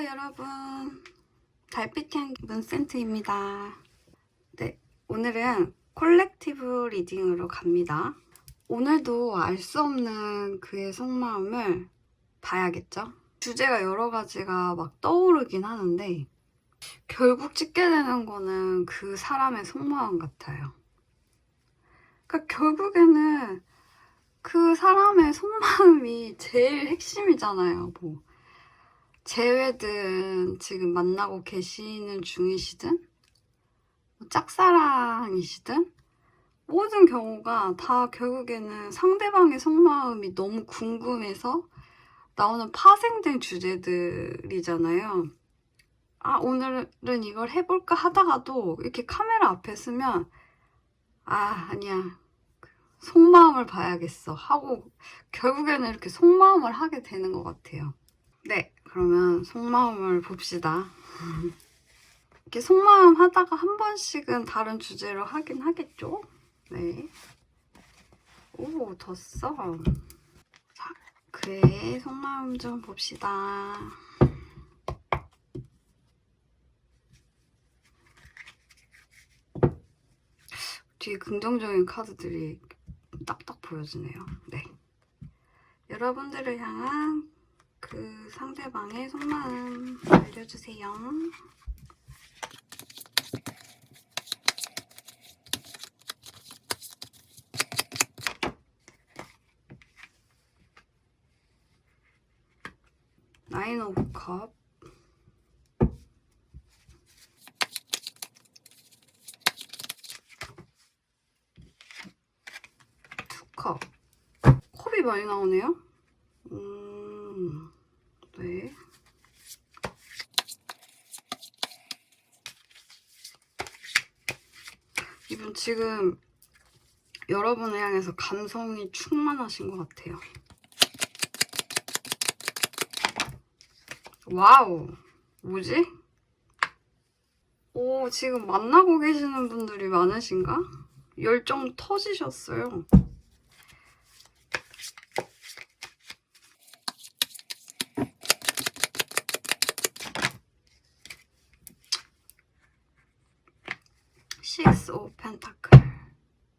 여러분, 달빛 향기 문센트입니다. 네, 오늘은 콜렉티브 리딩으로 갑니다. 오늘도 알 수 없는 그의 속마음을 봐야겠죠? 주제가 여러 가지가 막 떠오르긴 하는데 결국 찍게 되는 거는 그 사람의 속마음 같아요. 그러니까 결국에는 그 사람의 속마음이 제일 핵심이잖아요. 뭐 재회든 지금 만나고 계시는 중이시든 짝사랑이시든 모든 경우가 다 결국에는 상대방의 속마음이 너무 궁금해서 나오는 파생된 주제들이잖아요. 아, 오늘은 이걸 해볼까 하다가도 이렇게 카메라 앞에 서면 아니야, 속마음을 봐야겠어 하고 결국에는 이렇게 속마음을 하게 되는 것 같아요. 네, 그러면 속마음을 봅시다. 이렇게 속마음 하다가 한 번씩은 다른 주제로 하긴 하겠죠? 네. 오, 더 써. 자, 그의 속마음 좀 봅시다. 뒤에 긍정적인 카드들이 딱딱 보여지네요. 네. 여러분들을 향한 그 상대방의 속마음 알려주세요. 나인 오브 컵, 투 컵. 컵이 많이 나오네요. 네. 이분 지금 여러분을 향해서 감성이 충만하신 것 같아요. 와우, 뭐지? 오, 지금 만나고 계시는 분들이 많으신가? 열정 터지셨어요. 식스 오브 펜타클.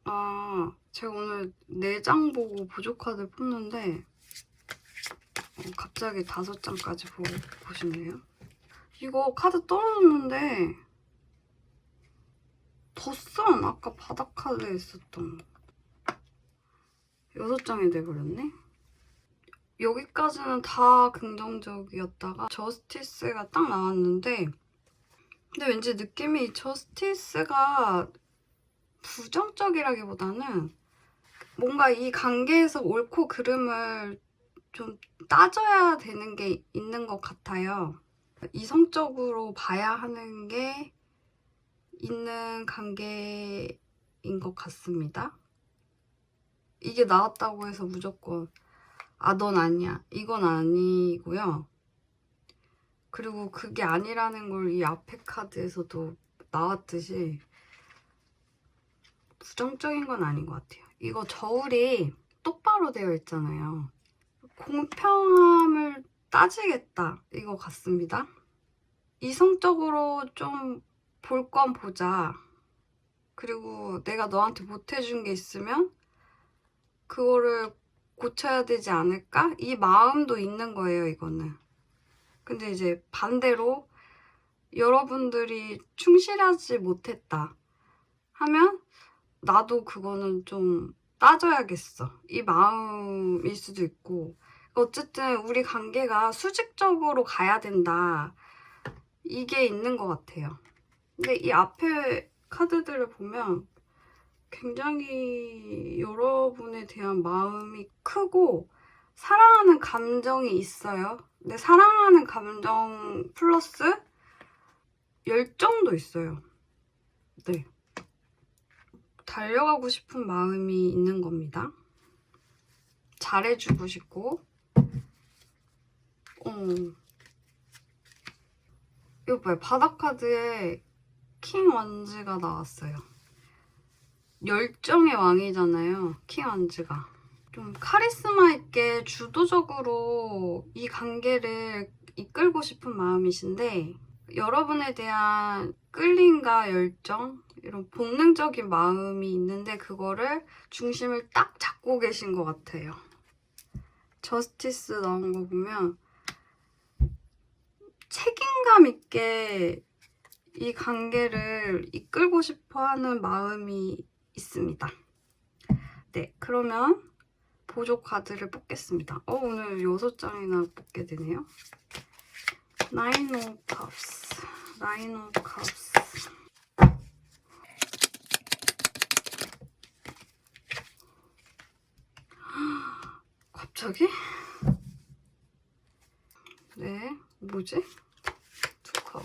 아, 제가 오늘 4장 보고 부족카드 뽑는데 갑자기 5장까지 보시네요. 이거 카드 떨어졌는데 더선 아까 바닥 카드에 있었던 6장이 돼버렸네? 여기까지는 다 긍정적이었다가 저스티스가 딱 나왔는데 근데 왠지 느낌이 저스티스가 부정적이라기보다는 뭔가 이 관계에서 옳고 그름을 좀 따져야 되는 게 있는 것 같아요. 이성적으로 봐야 하는 게 있는 관계인 것 같습니다. 이게 나왔다고 해서 무조건 넌 아니야, 이건 아니고요. 그리고 그게 아니라는 걸 이 앞에 카드에서도 나왔듯이 부정적인 건 아닌 것 같아요. 이거 저울이 똑바로 되어 있잖아요. 공평함을 따지겠다 이거 같습니다. 이성적으로 좀 볼 건 보자. 그리고 내가 너한테 못해준 게 있으면 그거를 고쳐야 되지 않을까? 이 마음도 있는 거예요, 이거는. 근데 이제 반대로 여러분들이 충실하지 못했다 하면 나도 그거는 좀 따져야겠어. 이 마음일 수도 있고 어쨌든 우리 관계가 수직적으로 가야 된다. 이게 있는 것 같아요. 근데 이 앞에 카드들을 보면 굉장히 여러분에 대한 마음이 크고 사랑하는 감정이 있어요. 근데 사랑하는 감정 플러스 열정도 있어요. 네. 달려가고 싶은 마음이 있는 겁니다. 잘해주고 싶고 이거 봐요. 바닥 카드에 킹 원즈가 나왔어요. 열정의 왕이잖아요, 킹 원즈가. 좀 카리스마 있게 주도적으로 이 관계를 이끌고 싶은 마음이신데 여러분에 대한 끌림과 열정, 이런 본능적인 마음이 있는데 그거를 중심을 딱 잡고 계신 것 같아요. 저스티스 나온 거 보면 책임감 있게 이 관계를 이끌고 싶어 하는 마음이 있습니다. 네, 그러면 보조 카드를 뽑겠습니다. 오늘 6장이나 뽑게 되네요. Nine of Cups, Nine of Cups. 갑자기? 네, 뭐지? 두 컵.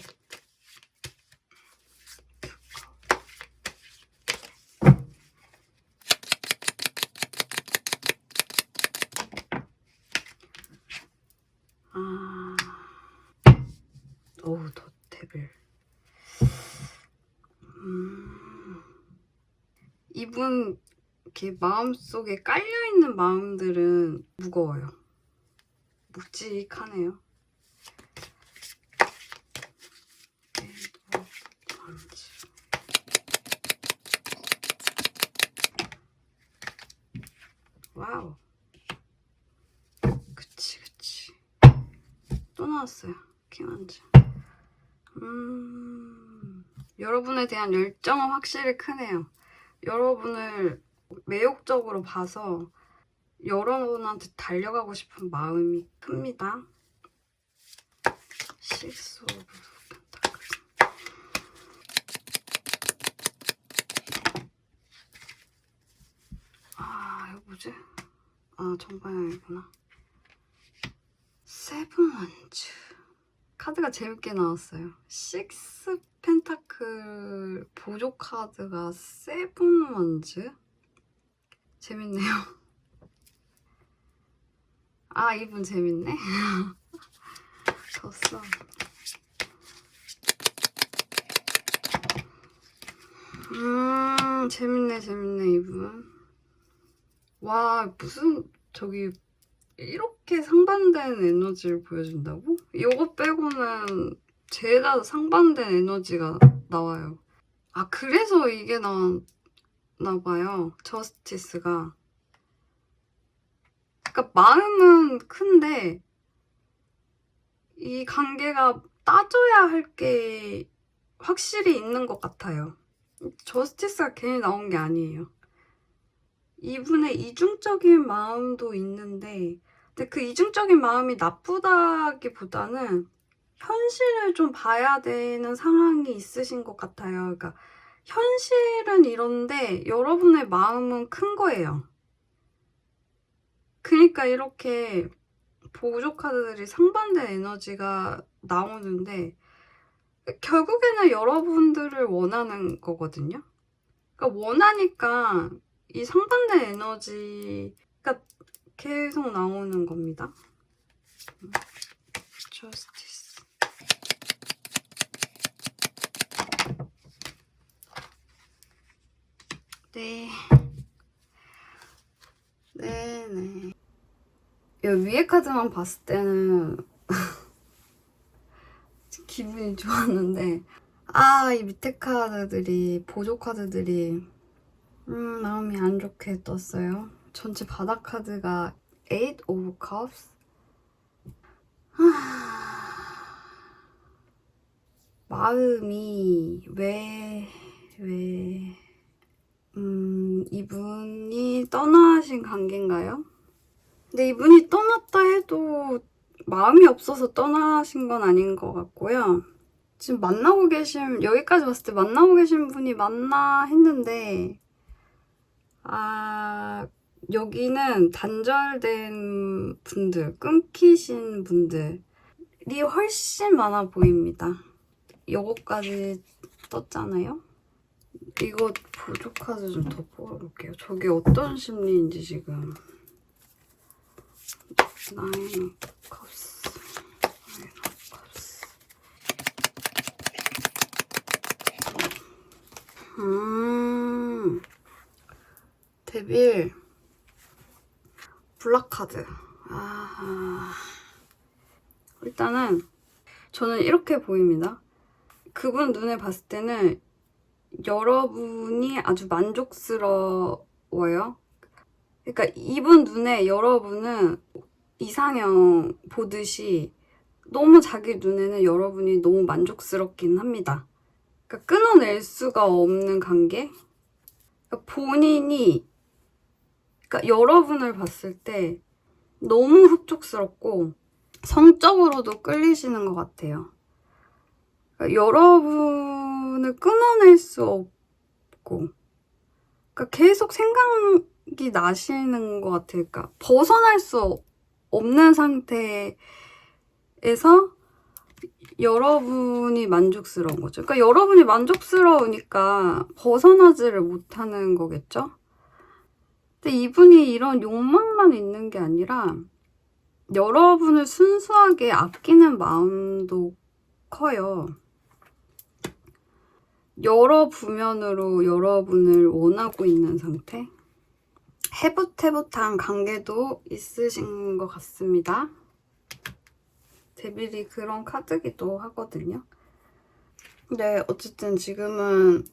더 데빌. 이분 이렇게 마음속에 깔려있는 마음들은 무거워요. 묵직하네요. 와우. 그치. 또 나왔어요. 킹한지. 여러분에 대한 열정은 확실히 크네요. 여러분을 매혹적으로 봐서 여러분한테 달려가고 싶은 마음이 큽니다. Six of Pentacles. 이거 뭐지? 정방향이구나. 세븐 원즈. 카드가 재밌게 나왔어요. 식스 펜타클 보조 카드가 세븐 원즈. 재밌네요. 이분 재밌네. 졌어. 재밌네 이분. 와, 무슨 저기 이렇게 상반된 에너지를 보여준다고? 이거 빼고는 죄다 상반된 에너지가 나와요. 그래서 이게 나와나봐요. 저스티스가. 그러니까 마음은 큰데 이 관계가 따져야 할 게 확실히 있는 것 같아요. 저스티스가 괜히 나온 게 아니에요. 이분의 이중적인 마음도 있는데 근데 그 이중적인 마음이 나쁘다기보다는 현실을 좀 봐야 되는 상황이 있으신 것 같아요. 그러니까 현실은 이런데 여러분의 마음은 큰 거예요. 그러니까 이렇게 보조 카드들이 상반된 에너지가 나오는데 결국에는 여러분들을 원하는 거거든요. 그러니까 원하니까 이 상반된 에너지가 계속 나오는 겁니다. Justice. 네. 네네. 위에 카드만 봤을 때는 기분이 좋았는데 이 밑에 카드들이 보조 카드들이 마음이 안 좋게 떴어요. 전체 바닥 카드가 Eight of Cups. 마음이 이분이 떠나신 관계인가요? 근데 이분이 떠났다 해도 마음이 없어서 떠나신 건 아닌 것 같고요. 지금 만나고 계신, 여기까지 봤을 때 만나고 계신 분이 맞나 했는데 여기는 단절된 분들, 끊기신 분들이 훨씬 많아 보입니다. 요거까지 떴잖아요? 이거 보조 카드 좀 더 뽑아볼게요. 저게 어떤 심리인지 지금. Nine of Cups. 데빌. 블랙 카드. 일단은 저는 이렇게 보입니다. 그분 눈에 봤을 때는 여러분이 아주 만족스러워요. 그러니까 이분 눈에 여러분은 이상형 보듯이 너무 자기 눈에는 여러분이 너무 만족스럽긴 합니다. 그러니까 끊어낼 수가 없는 관계? 그러니까 본인이 그러니까 여러분을 봤을 때 너무 흡족스럽고 성적으로도 끌리시는 것 같아요. 그러니까 여러분을 끊어낼 수 없고 그러니까 계속 생각이 나시는 것 같아요. 그러니까 벗어날 수 없는 상태에서 여러분이 만족스러운 거죠. 그러니까 여러분이 만족스러우니까 벗어나지를 못하는 거겠죠? 근데 이분이 이런 욕망만 있는 게 아니라 여러분을 순수하게 아끼는 마음도 커요. 여러 부면으로 여러분을 원하고 있는 상태? 해붓해붓한 관계도 있으신 것 같습니다. 데빌이 그런 카드기도 하거든요. 근데 어쨌든 지금은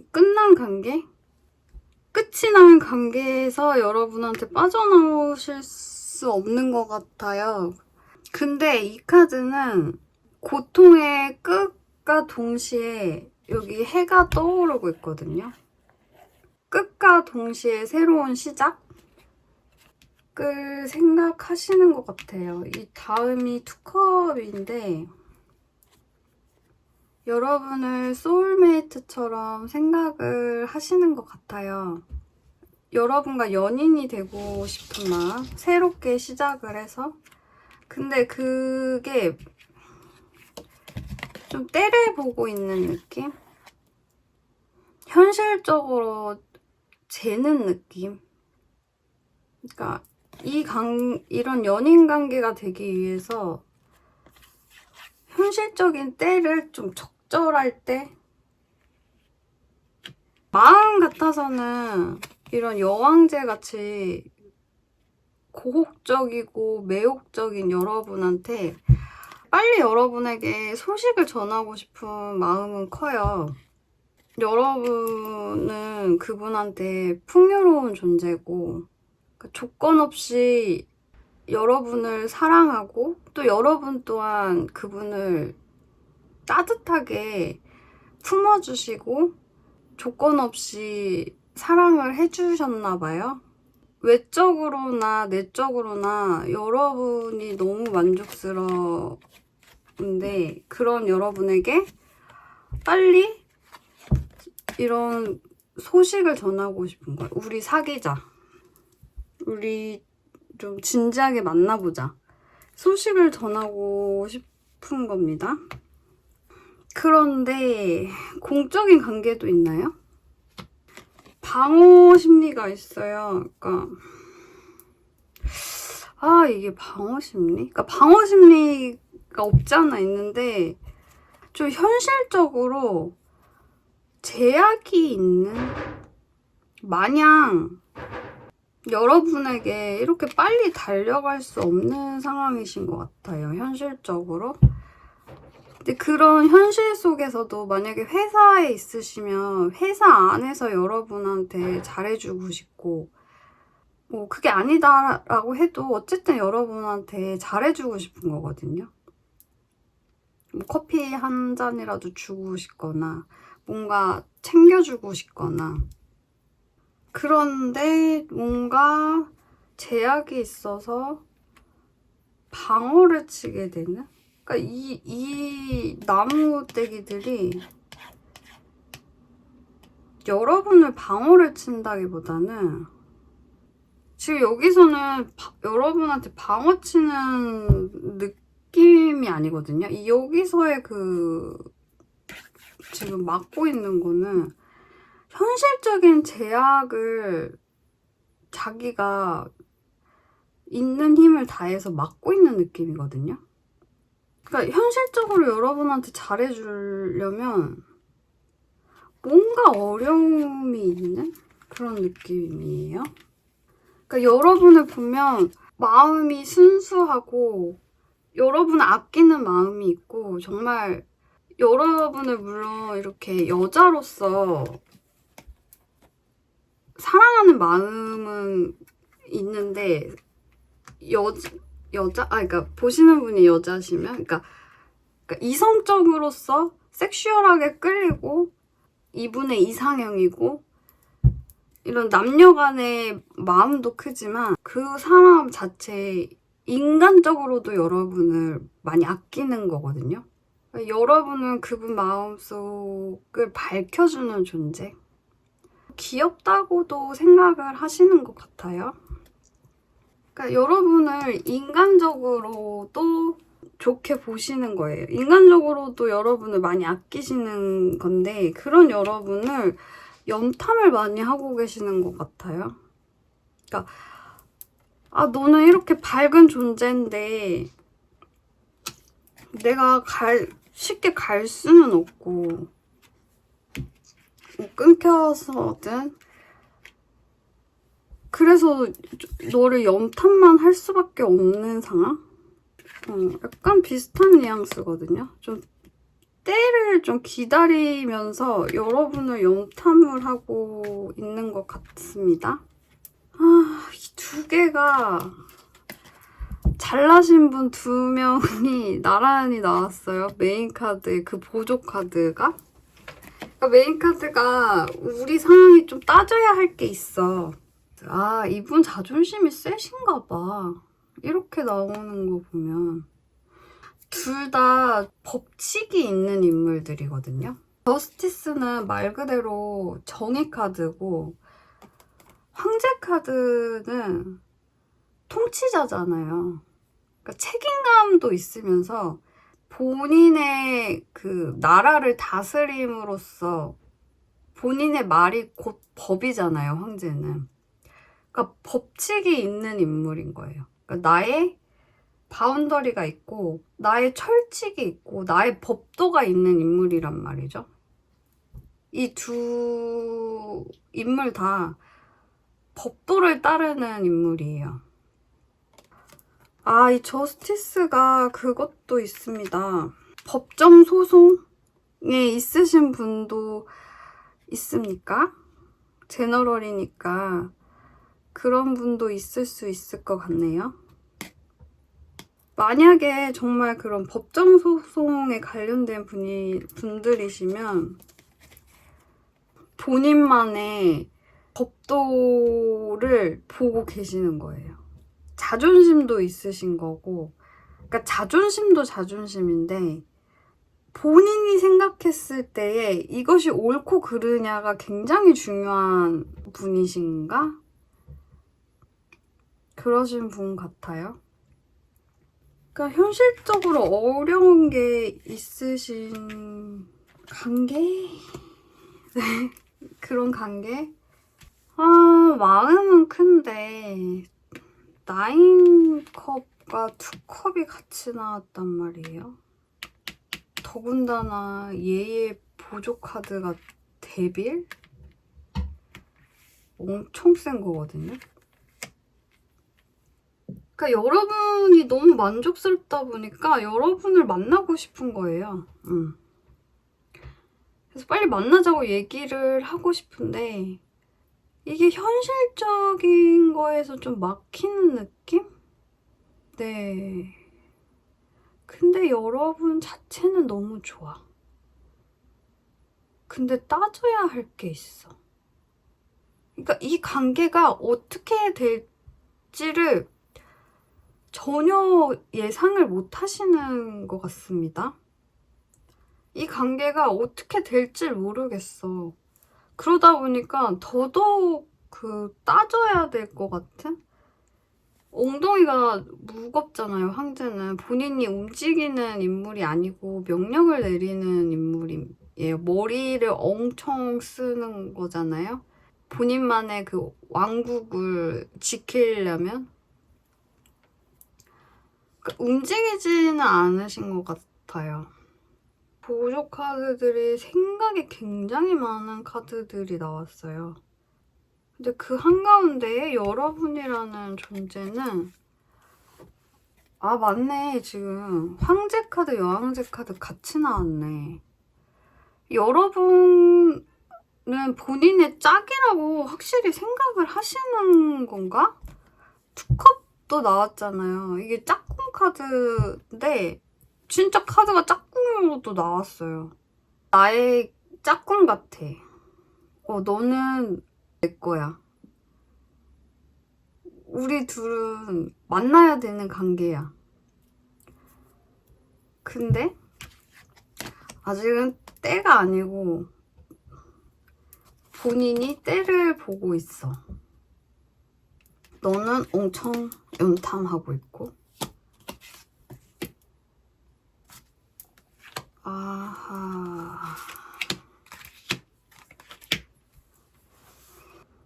끝난 관계? 끝이 난 관계에서 여러분한테 빠져나오실 수 없는 것 같아요. 근데 이 카드는 고통의 끝과 동시에 여기 해가 떠오르고 있거든요. 끝과 동시에 새로운 시작을 생각하시는 것 같아요. 이 다음이 투컵인데 여러분을 소울메이트처럼 생각을 하시는 것 같아요. 여러분과 연인이 되고 싶은 마음, 새롭게 시작을 해서. 근데 그게 좀 때를 보고 있는 느낌? 현실적으로 재는 느낌? 그러니까 이런 연인 관계가 되기 위해서 현실적인 때를 좀 적절할 때 마음 같아서는 이런 여왕제 같이 고혹적이고 매혹적인 여러분한테 빨리 여러분에게 소식을 전하고 싶은 마음은 커요. 여러분은 그분한테 풍요로운 존재고 조건 없이 여러분을 사랑하고 또 여러분 또한 그분을 따뜻하게 품어주시고 조건 없이 사랑을 해주셨나 봐요. 외적으로나 내적으로나 여러분이 너무 만족스러운데 그런 여러분에게 빨리 이런 소식을 전하고 싶은 거예요. 우리 사귀자. 우리 좀 진지하게 만나보자. 소식을 전하고 싶은 겁니다. 그런데 공적인 관계도 있나요? 방어 심리가 있어요. 그러니까 이게 방어 심리? 그러니까 방어 심리가 없지 않아 있는데 좀 현실적으로 제약이 있는 마냥 여러분에게 이렇게 빨리 달려갈 수 없는 상황이신 것 같아요. 현실적으로. 근데 그런 현실 속에서도 만약에 회사에 있으시면 회사 안에서 여러분한테 잘해주고 싶고 뭐 그게 아니다라고 해도 어쨌든 여러분한테 잘해주고 싶은 거거든요. 뭐 커피 한 잔이라도 주고 싶거나 뭔가 챙겨주고 싶거나 그런데 뭔가 제약이 있어서 방어를 치게 되는? 그러니까 이 나무떼기들이 여러분을 방어를 친다기보다는 지금 여기서는 여러분한테 방어 치는 느낌이 아니거든요. 여기서의 지금 맡고 있는 거는 현실적인 제약을 자기가 있는 힘을 다해서 막고 있는 느낌이거든요. 그러니까 현실적으로 여러분한테 잘해주려면 뭔가 어려움이 있는 그런 느낌이에요. 그러니까 여러분을 보면 마음이 순수하고 여러분을 아끼는 마음이 있고 정말 여러분을 물론 이렇게 여자로서 사랑하는 마음은 있는데 그러니까 보시는 분이 여자시면 그러니까 이성적으로서 섹슈얼하게 끌리고 이분의 이상형이고 이런 남녀 간의 마음도 크지만 그 사람 자체 인간적으로도 여러분을 많이 아끼는 거거든요. 여러분은 그분 마음속을 밝혀주는 존재. 귀엽다고도 생각을 하시는 것 같아요. 그러니까 여러분을 인간적으로도 좋게 보시는 거예요. 인간적으로도 여러분을 많이 아끼시는 건데 그런 여러분을 염탐을 많이 하고 계시는 것 같아요. 그러니까 너는 이렇게 밝은 존재인데 내가 쉽게 갈 수는 없고 뭐 끊겨서든 그래서 너를 염탐만 할 수밖에 없는 상황? 약간 비슷한 뉘앙스거든요. 좀 때를 좀 기다리면서 여러분을 염탐을 하고 있는 것 같습니다. 이 두 개가 잘나신 분 2명이 나란히 나왔어요. 메인 카드의 그 보조 카드가. 그러니까 메인 카드가 우리 상황이 좀 따져야 할 게 있어. 이분 자존심이 세신가 봐. 이렇게 나오는 거 보면 둘 다 법칙이 있는 인물들이거든요. 저스티스는 말 그대로 정의 카드고 황제 카드는 통치자잖아요. 그러니까 책임감도 있으면서 본인의 그 나라를 다스림으로써 본인의 말이 곧 법이잖아요, 황제는. 그러니까 법칙이 있는 인물인 거예요. 그러니까 나의 바운더리가 있고 나의 철칙이 있고 나의 법도가 있는 인물이란 말이죠. 이 두 인물 다 법도를 따르는 인물이에요. 이 저스티스가 그것도 있습니다. 법정 소송에 있으신 분도 있습니까? 제너럴이니까 그런 분도 있을 수 있을 것 같네요. 만약에 정말 그런 법정 소송에 관련된 분들이시면 본인만의 법도를 보고 계시는 거예요. 자존심도 있으신 거고, 그러니까 자존심도 자존심인데 본인이 생각했을 때에 이것이 옳고 그르냐가 굉장히 중요한 분이신가? 그러신 분 같아요. 그러니까 현실적으로 어려운 게 있으신 관계? 네, 그런 관계? 마음은 큰데 9컵과 2컵이 같이 나왔단 말이에요. 더군다나 얘의 보조 카드가 데빌? 엄청 센 거거든요. 그러니까 여러분이 너무 만족스럽다 보니까 여러분을 만나고 싶은 거예요. 그래서 빨리 만나자고 얘기를 하고 싶은데 이게 현실적인 거에서 좀 막히는 느낌? 네. 근데 여러분 자체는 너무 좋아. 근데 따져야 할 게 있어. 그러니까 이 관계가 어떻게 될지를 전혀 예상을 못 하시는 것 같습니다. 이 관계가 어떻게 될지 모르겠어. 그러다 보니까 더더욱 따져야 될 것 같은? 엉덩이가 무겁잖아요, 황제는. 본인이 움직이는 인물이 아니고 명령을 내리는 인물이에요. 머리를 엄청 쓰는 거잖아요. 본인만의 그 왕국을 지키려면. 그러니까 움직이지는 않으신 것 같아요. 보조 카드들이 생각이 굉장히 많은 카드들이 나왔어요. 근데 그 한가운데에 여러분이라는 존재는 아, 맞네. 지금 황제 카드, 여왕제 카드 같이 나왔네. 여러분은 본인의 짝이라고 확실히 생각을 하시는 건가? 투컵도 나왔잖아요. 이게 짝꿍 카드인데 진짜 카드가 짝꿍으로도 나왔어요. 나의 짝꿍 같아. 너는 내 거야. 우리 둘은 만나야 되는 관계야. 근데 아직은 때가 아니고 본인이 때를 보고 있어. 너는 엄청 연탐하고 있고. 아하.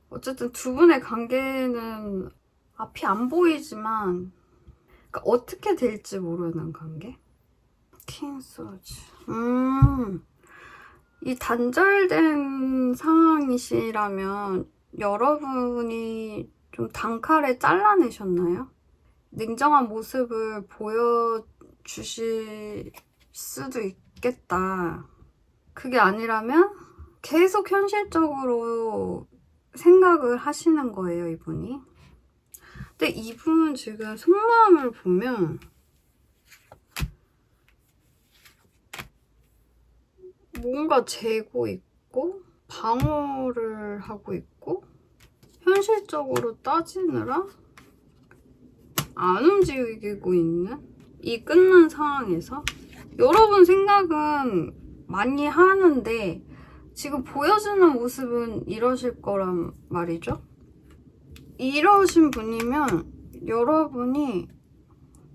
어쨌든 두 분의 관계는 앞이 안 보이지만 그러니까 어떻게 될지 모르는 관계? 킹소즈. 이 단절된 상황이시라면 여러분이 좀 단칼에 잘라내셨나요? 냉정한 모습을 보여주실 수도 있겠다. 그게 아니라면 계속 현실적으로 생각을 하시는 거예요, 이분이. 근데 이분 지금 속마음을 보면 뭔가 재고 있고 방어를 하고 있고 현실적으로 따지느라 안 움직이고 있는 이 끝난 상황에서 여러분 생각은 많이 하는데 지금 보여주는 모습은 이러실 거란 말이죠. 이러신 분이면 여러분이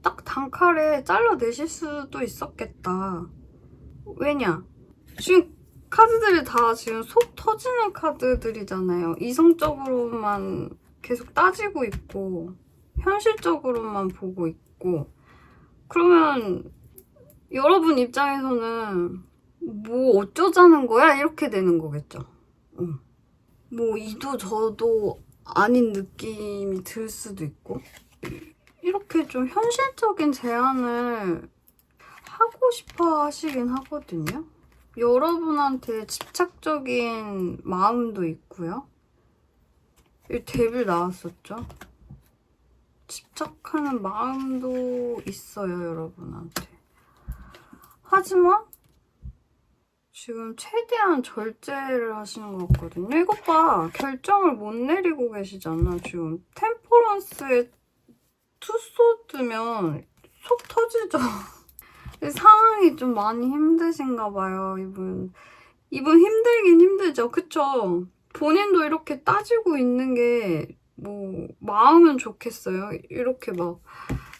딱 단칼에 잘라내실 수도 있었겠다. 왜냐? 지금 카드들이 다 지금 속 터지는 카드들이잖아요. 이성적으로만 계속 따지고 있고 현실적으로만 보고 있고 그러면 여러분 입장에서는 뭐 어쩌자는 거야? 이렇게 되는 거겠죠. 뭐 이도 저도 아닌 느낌이 들 수도 있고 이렇게 좀 현실적인 제안을 하고 싶어 하시긴 하거든요. 여러분한테 집착적인 마음도 있고요. 이 데빌 나왔었죠. 집착하는 마음도 있어요, 여러분한테. 하지만 지금 최대한 절제를 하시는 것 같거든요. 이것 봐. 결정을 못 내리고 계시잖아, 지금. 템퍼런스에 투소드면 속 터지죠. 상황이 좀 많이 힘드신가 봐요, 이분. 이분 힘들긴 힘들죠, 그쵸? 본인도 이렇게 따지고 있는 게 뭐 마음은 좋겠어요. 이렇게 막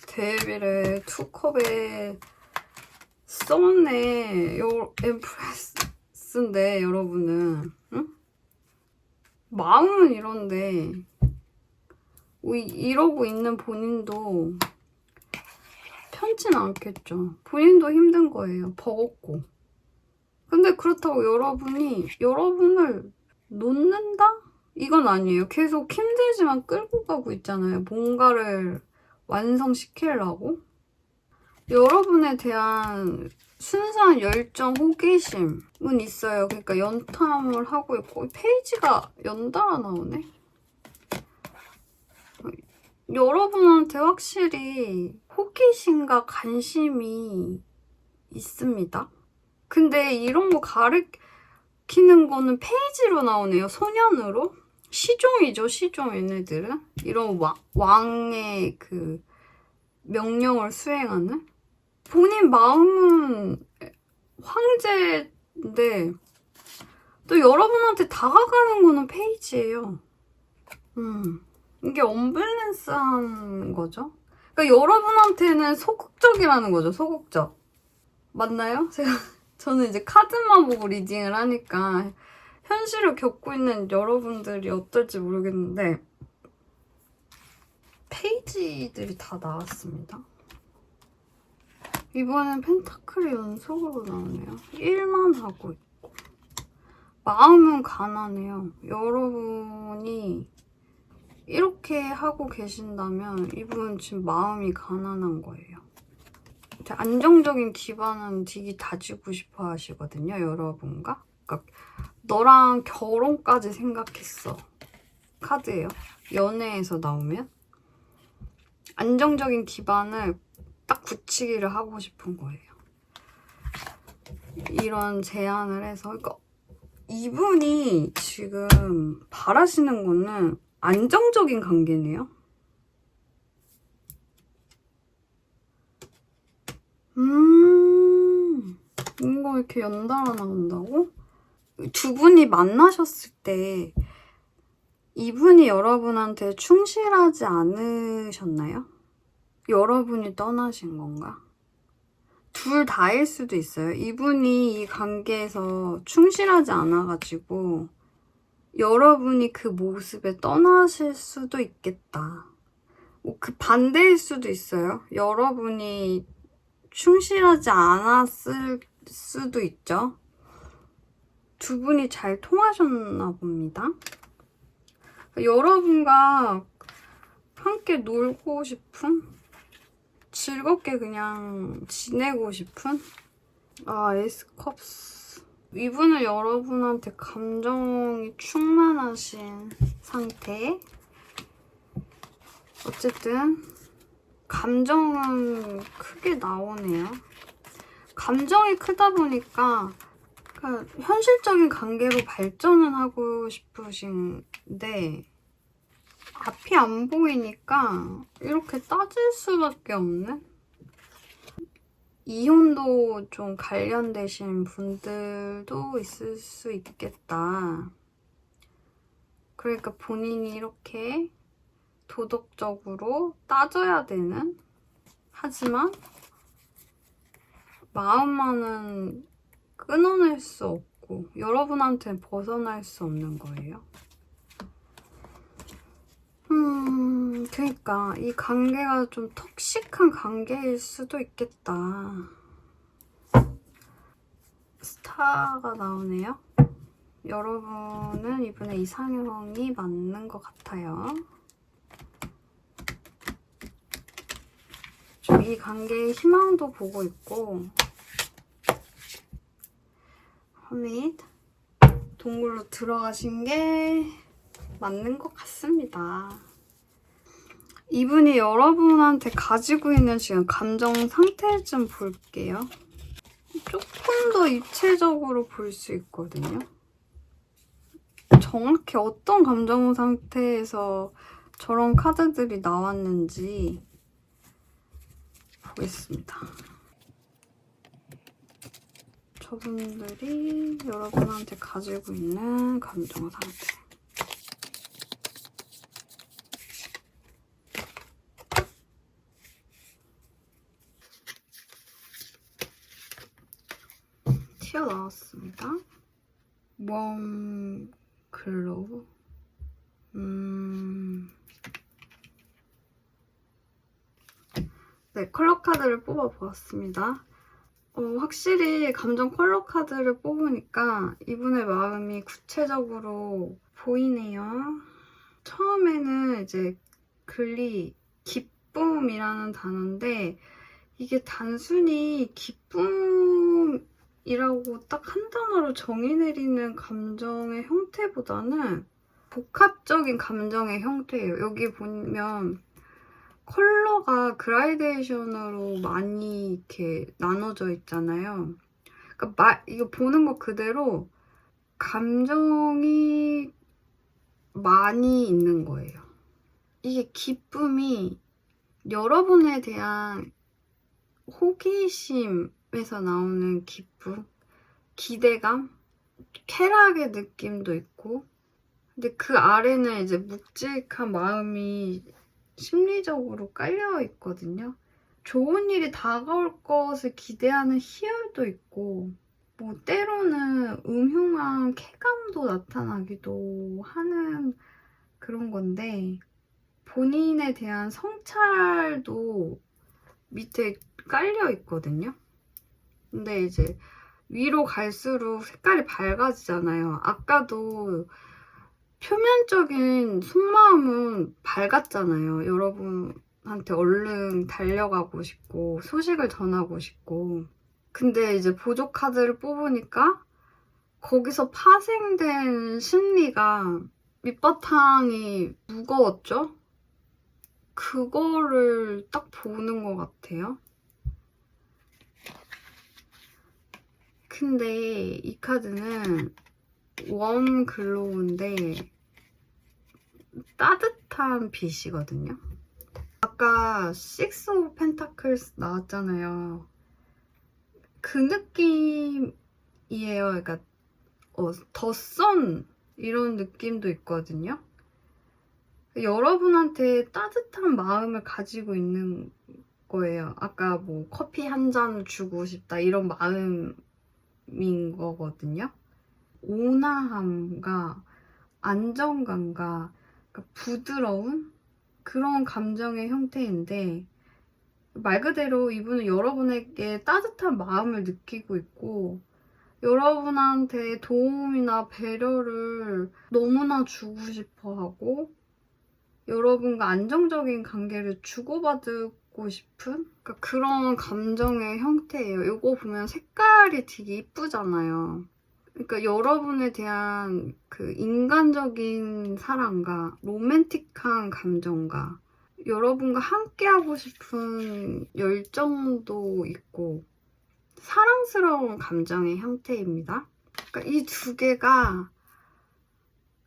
데빌에 투컵에 썬에 엠프레스인데 여러분은 응? 마음은 이런데 이러고 있는 본인도 편치는 않겠죠. 본인도 힘든 거예요. 버겁고. 근데 그렇다고 여러분이 여러분을 놓는다? 이건 아니에요. 계속 힘들지만 끌고 가고 있잖아요. 뭔가를 완성시키려고. 여러분에 대한 순수한 열정, 호기심은 있어요. 그러니까 연탐을 하고 있고 페이지가 연달아 나오네. 여러분한테 확실히 호기심과 관심이 있습니다. 근데 이런 거 가리키는 거는 페이지로 나오네요. 소년으로. 시종이죠, 시종 얘네들은. 이런 왕의 그 명령을 수행하는. 본인 마음은 황제인데 또 여러분한테 다가가는 거는 페이지예요. 이게 언밸런스한 거죠. 그러니까 여러분한테는 소극적이라는 거죠. 소극적. 맞나요? 저는 이제 카드만 보고 리딩을 하니까 현실을 겪고 있는 여러분들이 어떨지 모르겠는데 페이지들이 다 나왔습니다. 이번엔 펜타클이 연속으로 나오네요. 1만 하고 있고 마음은 가난해요. 여러분이 이렇게 하고 계신다면 이분 지금 마음이 가난한 거예요. 안정적인 기반은 되게 다지고 싶어 하시거든요, 여러분과. 그러니까 너랑 결혼까지 생각했어. 카드예요. 연애에서 나오면. 안정적인 기반을 딱 굳히기를 하고 싶은 거예요. 이런 제안을 해서. 그러니까 이분이 지금 바라시는 거는 안정적인 관계네요. 이거 이렇게 연달아 나온다고? 두 분이 만나셨을 때 이분이 여러분한테 충실하지 않으셨나요? 여러분이 떠나신 건가? 둘 다일 수도 있어요. 이분이 이 관계에서 충실하지 않아가지고 여러분이 그 모습에 떠나실 수도 있겠다. 그 반대일 수도 있어요. 여러분이 충실하지 않았을 수도 있죠. 두 분이 잘 통하셨나 봅니다. 여러분과 함께 놀고 싶은? 즐겁게 그냥 지내고 싶은? 에이스컵스. 이분은 여러분한테 감정이 충만하신 상태. 어쨌든 감정은 크게 나오네요. 감정이 크다 보니까 현실적인 관계로 발전은 하고 싶으신데 앞이 안 보이니까 이렇게 따질 수밖에 없는? 이혼도 좀 관련되신 분들도 있을 수 있겠다. 그러니까 본인이 이렇게 도덕적으로 따져야 되는? 하지만 마음만은 끊어낼 수 없고 여러분한테는 벗어날 수 없는 거예요. 그러니까 이 관계가 좀 톡식한 관계일 수도 있겠다. 스타가 나오네요. 여러분은 이분의 이상형이 맞는 것 같아요. 좀 이 관계의 희망도 보고 있고 허밋 동굴로 들어가신 게 맞는 것 같습니다. 이분이 여러분한테 가지고 있는 지금 감정 상태 좀 볼게요. 조금 더 입체적으로 볼 수 있거든요. 정확히 어떤 감정 상태에서 저런 카드들이 나왔는지 보겠습니다. 저분들이 여러분한테 가지고 있는 감정 상태. 튀어나왔습니다. 웜 글로우. 네, 컬러 카드를 뽑아보았습니다. 확실히 감정 컬러 카드를 뽑으니까 이분의 마음이 구체적으로 보이네요. 처음에는 이제 글리, 기쁨이라는 단어인데 이게 단순히 기쁨이라고 딱 한 단어로 정의 내리는 감정의 형태보다는 복합적인 감정의 형태예요. 여기 보면 컬러가 그라데이션으로 많이 이렇게 나눠져 있잖아요. 그러니까 이거 보는 것 그대로 감정이 많이 있는 거예요. 이게 기쁨이 여러분에 대한 호기심에서 나오는 기쁨, 기대감, 쾌락의 느낌도 있고 근데 그 아래는 이제 묵직한 마음이 심리적으로 깔려 있거든요. 좋은 일이 다가올 것을 기대하는 희열도 있고 뭐 때로는 음흉한 쾌감도 나타나기도 하는 그런 건데 본인에 대한 성찰도 밑에 깔려 있거든요. 근데 이제 위로 갈수록 색깔이 밝아지잖아요. 아까도 표면적인 속마음은 밝았잖아요. 여러분한테 얼른 달려가고 싶고 소식을 전하고 싶고. 근데 이제 보조 카드를 뽑으니까 거기서 파생된 심리가 밑바탕이 무거웠죠? 그거를 딱 보는 것 같아요. 근데 이 카드는 웜 글로우인데 따뜻한 빛이거든요. 아까 식스 오브 펜타클스 나왔잖아요. 그 느낌이에요. 그러니까 더 선 이런 느낌도 있거든요. 여러분한테 따뜻한 마음을 가지고 있는 거예요. 아까 뭐 커피 한 잔 주고 싶다 이런 마음인 거거든요. 온화함과 안정감과 부드러운 그런 감정의 형태인데 말 그대로 이분은 여러분에게 따뜻한 마음을 느끼고 있고 여러분한테 도움이나 배려를 너무나 주고 싶어 하고 여러분과 안정적인 관계를 주고받고 싶은 그런 감정의 형태예요. 이거 보면 색깔이 되게 이쁘잖아요. 그러니까 여러분에 대한 그 인간적인 사랑과 로맨틱한 감정과 여러분과 함께하고 싶은 열정도 있고 사랑스러운 감정의 형태입니다. 그러니까 이 두 개가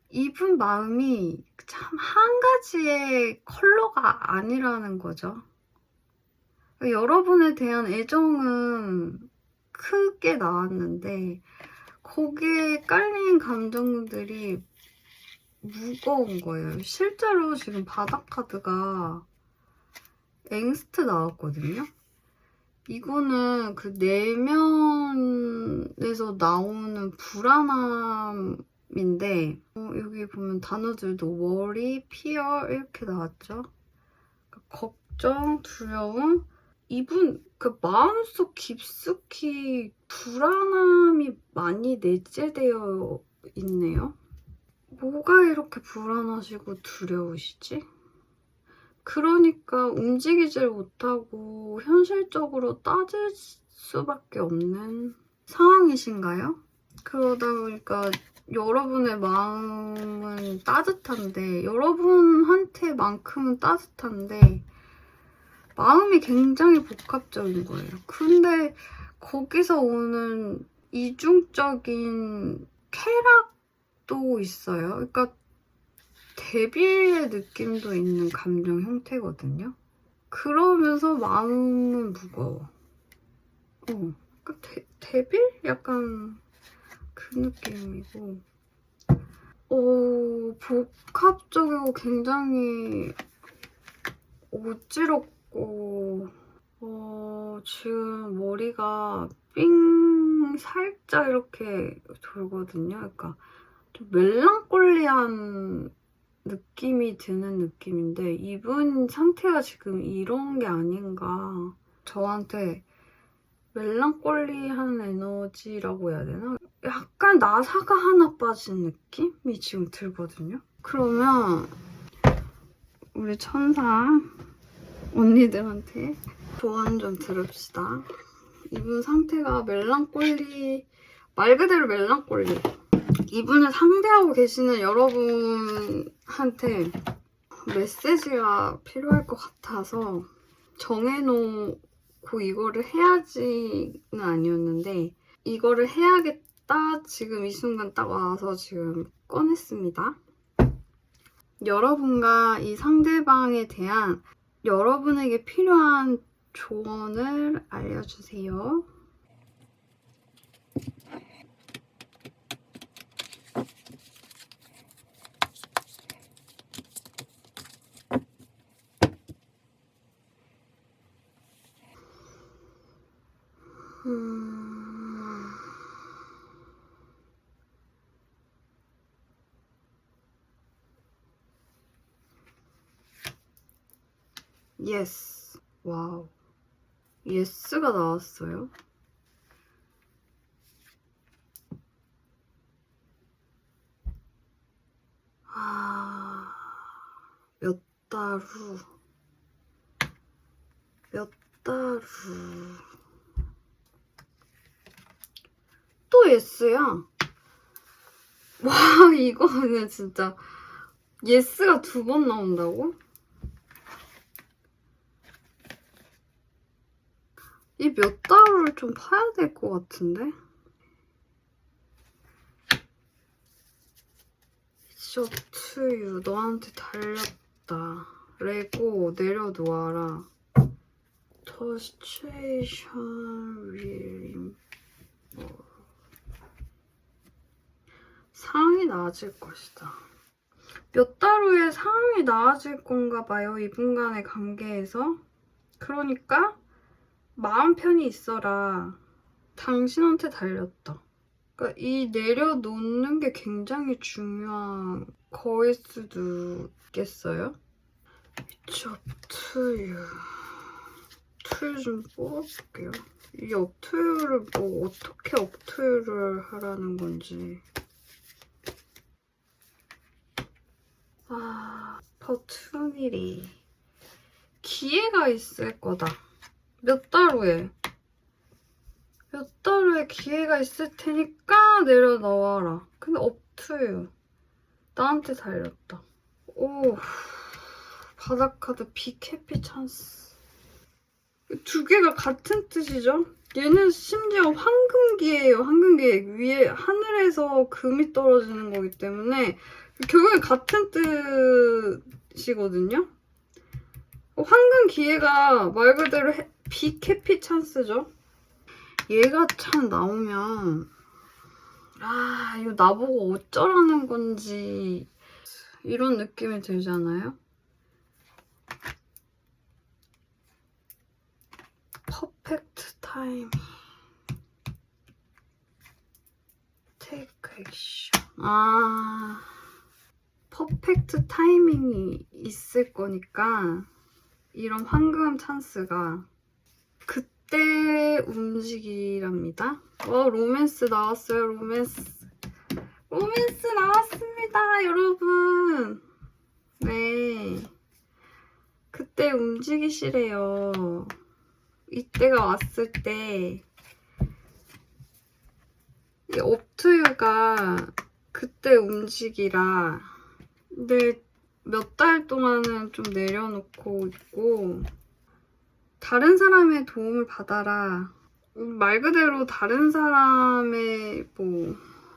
이분 마음이 참 한 가지의 컬러가 아니라는 거죠. 그러니까 여러분에 대한 애정은 크게 나왔는데 거기에 깔린 감정들이 무거운 거예요. 실제로 지금 바닥 카드가 앵스트 나왔거든요. 이거는 그 내면에서 나오는 불안함인데 여기 보면 단어들도 worry, fear 이렇게 나왔죠. 걱정, 두려움 이분 그 마음속 깊숙이 불안함이 많이 내재되어 있네요. 뭐가 이렇게 불안하시고 두려우시지? 그러니까 움직이질 못하고 현실적으로 따질 수밖에 없는 상황이신가요? 그러다 보니까 여러분의 마음은 따뜻한데 여러분한테만큼은 따뜻한데 마음이 굉장히 복합적인 거예요. 근데 거기서 오는 이중적인 쾌락도 있어요. 그러니까 대비의 느낌도 있는 감정 형태거든요. 그러면서 마음은 무거워. 그러니까 대비? 약간 그 느낌이고 복합적이고 굉장히 어지럽고 지금 머리가 삥 살짝 이렇게 돌거든요. 그러니까 좀 멜랑콜리한 느낌이 드는 느낌인데 이분 상태가 지금 이런 게 아닌가. 저한테 멜랑콜리한 에너지라고 해야 되나? 약간 나사가 하나 빠진 느낌이 지금 들거든요. 그러면 우리 천사 언니들한테 조언 좀 들읍시다. 이분 상태가 멜랑콜리, 말 그대로 멜랑콜리. 이분을 상대하고 계시는 여러분한테 메시지가 필요할 것 같아서 정해놓고 이거를 해야지는 아니었는데 이거를 해야겠다 지금 이 순간 딱 와서 지금 꺼냈습니다. 여러분과 이 상대방에 대한 여러분에게 필요한 조언을 알려주세요. 예스. 와우. 예스가 나왔어요. 달 후. 몇 달 후. 또 예스야. 와, 이거는 진짜 예스가 2번 나온다고? 이 몇 달을 좀 파야 될 것 같은데? It's up to you. 너한테 달렸다. 레고 내려놓아라. The situation will improve. 상황이 나아질 것이다. 몇 달 후에 상황이 나아질 건가 봐요. 이분간의 관계에서. 그러니까 마음 편히 있어라. 당신한테 달렸다. 그러니까 이 내려놓는 게 굉장히 중요한 거일 수도 있겠어요. It's up to you. 툴 좀 뽑아볼게요. 이 up to you를 뭐 어떻게 up to you를 하라는 건지. opportunity. 기회가 있을 거다. 몇 달 후에. 몇 달 후에 기회가 있을 테니까 내려놓아라. 근데 up to you. 나한테 달렸다. 오, 바닥카드 빅해피 찬스. 2개가 같은 뜻이죠? 얘는 심지어 황금기예요. 황금기. 위에 하늘에서 금이 떨어지는 거기 때문에 결국에 같은 뜻이거든요? 황금 기회가 말 그대로 빅해피 찬스죠? 얘가 참 나오면 이거 나보고 어쩌라는 건지 이런 느낌이 들잖아요? 퍼펙트 타이밍. 테이크 액션. 퍼펙트 타이밍이 있을 거니까 이런 황금 찬스가 그때 움직이랍니다. 로맨스 나왔어요. 로맨스 나왔습니다, 여러분. 네, 그때 움직이시래요. 이때가 왔을 때 이 up to you가 그때 움직이라. 근데 몇 달 동안은 좀 내려놓고 있고 다른 사람의 도움을 받아라. 말 그대로 다른 사람의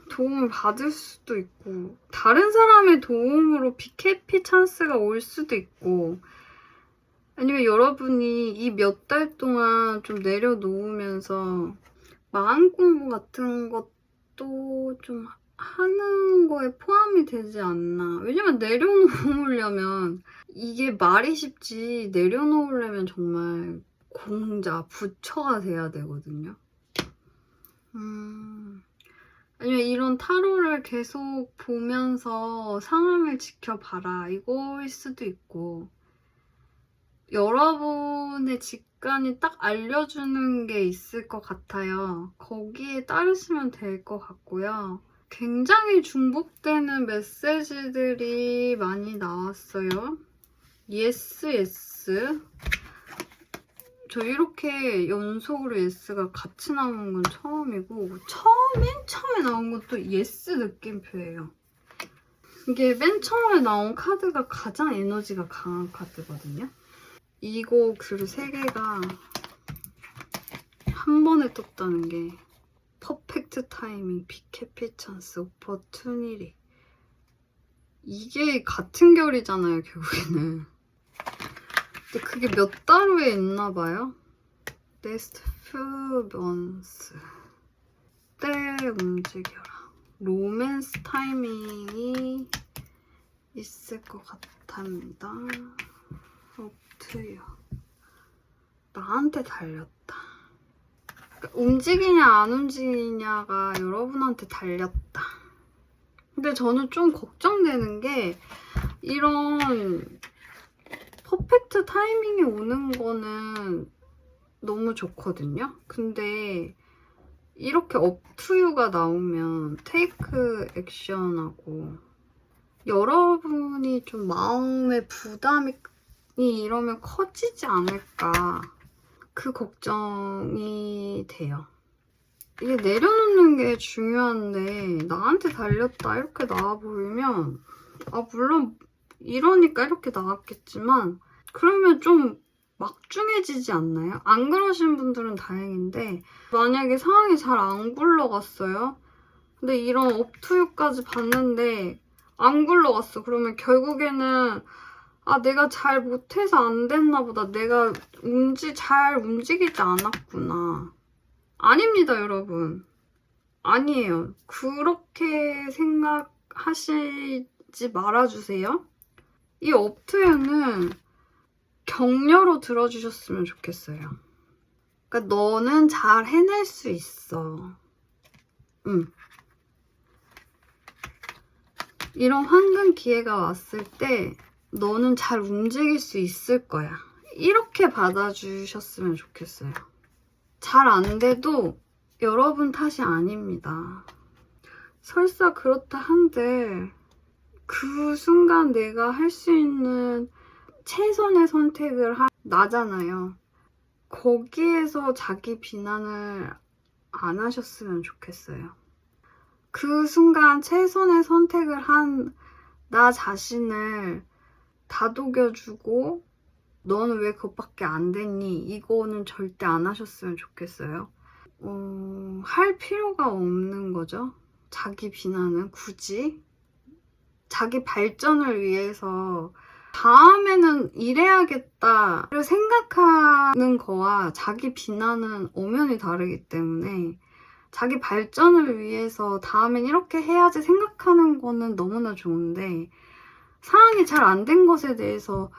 도움을 받을 수도 있고 다른 사람의 도움으로 빅해피 찬스가 올 수도 있고 아니면 여러분이 이 몇 달 동안 좀 내려놓으면서 마음 공부 같은 것도 좀 하는 거에 포함이 되지 않나. 왜냐면 내려놓으려면 이게 말이 쉽지 내려놓으려면 정말 공자, 부처가 돼야 되거든요. 아니면 이런 타로를 계속 보면서 상황을 지켜봐라 이거일 수도 있고 여러분의 직관이 딱 알려주는 게 있을 것 같아요. 거기에 따르시면 될 것 같고요. 굉장히 중복되는 메시지들이 많이 나왔어요. 예스, 예스. 저 이렇게 연속으로 예스가 같이 나오는 건 처음이고 맨 처음에 나온 것도 예스 느낌표예요. 이게 맨 처음에 나온 카드가 가장 에너지가 강한 카드거든요. 이거 그리고 3개가 한 번에 떴다는 게 퍼펙트 타이밍, 빅해피 찬스, 오퍼튜니티. 이게 같은 결이잖아요, 결국에는. 근데 그게 몇 달 후에 있나 봐요. Next few months. 때 움직여라. 로맨스 타이밍이 있을 것 같답니다. Up to you. 나한테 달렸다. 그러니까 움직이냐 안 움직이냐가 여러분한테 달렸다. 근데 저는 좀 걱정되는 게 이런 퍼펙트 타이밍이 오는 거는 너무 좋거든요. 근데 이렇게 up to you가 나오면 테이크 액션하고 여러분이 좀 마음의 부담이 이러면 커지지 않을까 그 걱정이 돼요. 이게 내려놓는 게 중요한데 나한테 달렸다 이렇게 나와버리면 물론 이러니까 이렇게 나왔겠지만 그러면 좀 막중해지지 않나요? 안 그러신 분들은 다행인데 만약에 상황이 잘 안 굴러갔어요? 근데 이런 업투유까지 봤는데 안 굴러갔어. 그러면 결국에는 내가 잘 못해서 안 됐나 보다. 내가 잘 움직이지 않았구나. 아닙니다, 여러분. 아니에요. 그렇게 생각하시지 말아주세요. 이 업투유는 격려로 들어주셨으면 좋겠어요. 그러니까 너는 잘 해낼 수 있어. 이런 황금 기회가 왔을 때 너는 잘 움직일 수 있을 거야. 이렇게 받아주셨으면 좋겠어요. 잘 안 돼도 여러분 탓이 아닙니다. 설사 그렇다 한들 그 순간 내가 할 수 있는 최선의 선택을 나잖아요. 거기에서 자기 비난을 안 하셨으면 좋겠어요. 그 순간 최선의 선택을 한 나 자신을 다독여주고 너는 왜 그것밖에 안 됐니? 이거는 절대 안 하셨으면 좋겠어요. 할 필요가 없는 거죠. 자기 비난은 굳이. 자기 발전을 위해서 다음에는 이래야겠다를 생각하는 거와 자기 비난은 엄연히 다르기 때문에 자기 발전을 위해서 다음엔 이렇게 해야지 생각하는 거는 너무나 좋은데 상황이 잘 안 된 것에 대해서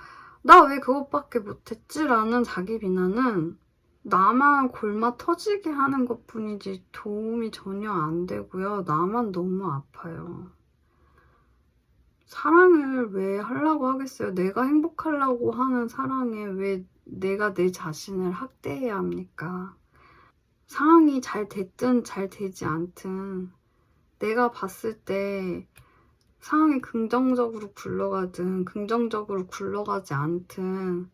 나 왜 그것밖에 못했지? 라는 자기 비난은 나만 골마 터지게 하는 것뿐이지 도움이 전혀 안 되고요. 나만 너무 아파요. 사랑을 왜 하려고 하겠어요? 내가 행복하려고 하는 사랑에 왜 내가 내 자신을 학대해야 합니까? 상황이 잘 됐든 잘 되지 않든 내가 봤을 때 상황이 긍정적으로 굴러가든 긍정적으로 굴러가지 않든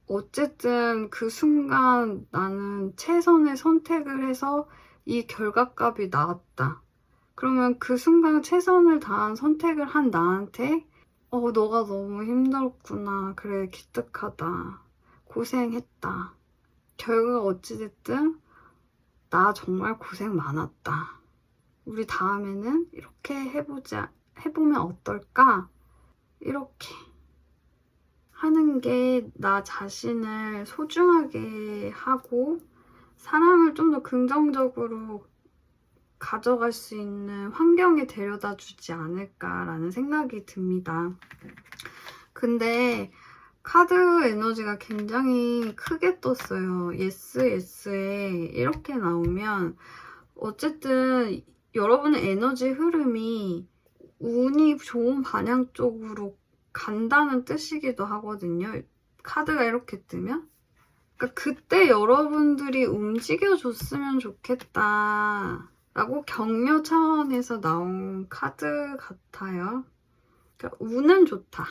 어쨌든 그 순간 나는 최선의 선택을 해서 이 결과값이 나왔다. 그러면 그 순간 최선을 다한 선택을 한 나한테 너가 너무 힘들었구나. 그래, 기특하다. 고생했다. 결과가 어찌됐든 나 정말 고생 많았다. 우리 다음에는 이렇게 해보면 어떨까? 이렇게 하는 게 나 자신을 소중하게 하고 사람을 좀 더 긍정적으로 가져갈 수 있는 환경에 데려다 주지 않을까라는 생각이 듭니다. 근데 카드 에너지가 굉장히 크게 떴어요. 예스, 예스에 이렇게 나오면 어쨌든 여러분의 에너지 흐름이 운이 좋은 방향 쪽으로 간다는 뜻이기도 하거든요. 카드가 이렇게 뜨면. 그러니까 그때 여러분들이 움직여줬으면 좋겠다 라고 격려 차원에서 나온 카드 같아요. 그러니까 운은 좋다.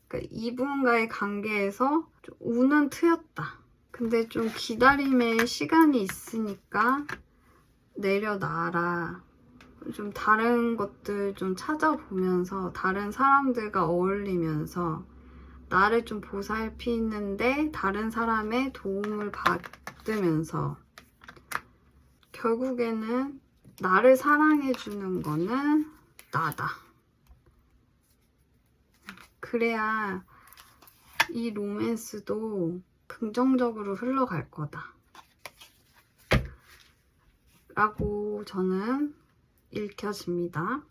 그러니까 이분과의 관계에서 좀 운은 트였다. 근데 좀 기다림의 시간이 있으니까 내려놔라. 좀 다른 것들 좀 찾아보면서 다른 사람들과 어울리면서 나를 좀 보살피는데 다른 사람의 도움을 받으면서 결국에는 나를 사랑해주는 거는 나다. 그래야 이 로맨스도 긍정적으로 흘러갈 거다. 라고 저는 읽혀집니다.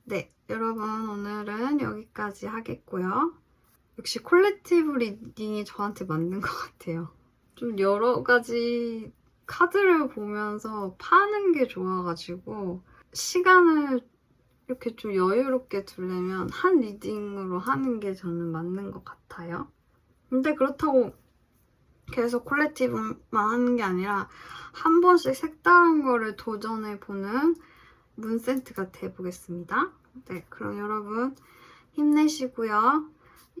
네, 여러분 오늘은 여기까지 하겠고요. 역시 콜렉티브 리딩이 저한테 맞는 것 같아요. 좀 여러 가지 카드를 보면서 파는 게 좋아가지고 시간을 이렇게 좀 여유롭게 두려면 한 리딩으로 하는 게 저는 맞는 것 같아요. 근데 그렇다고 계속 콜렉티브만 하는 게 아니라 한 번씩 색다른 거를 도전해보는 문센트가 돼보겠습니다. 네, 그럼 여러분 힘내시고요.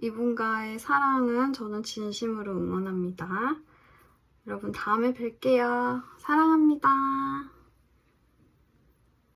이분과의 사랑은 저는 진심으로 응원합니다. 여러분 다음에 뵐게요. 사랑합니다.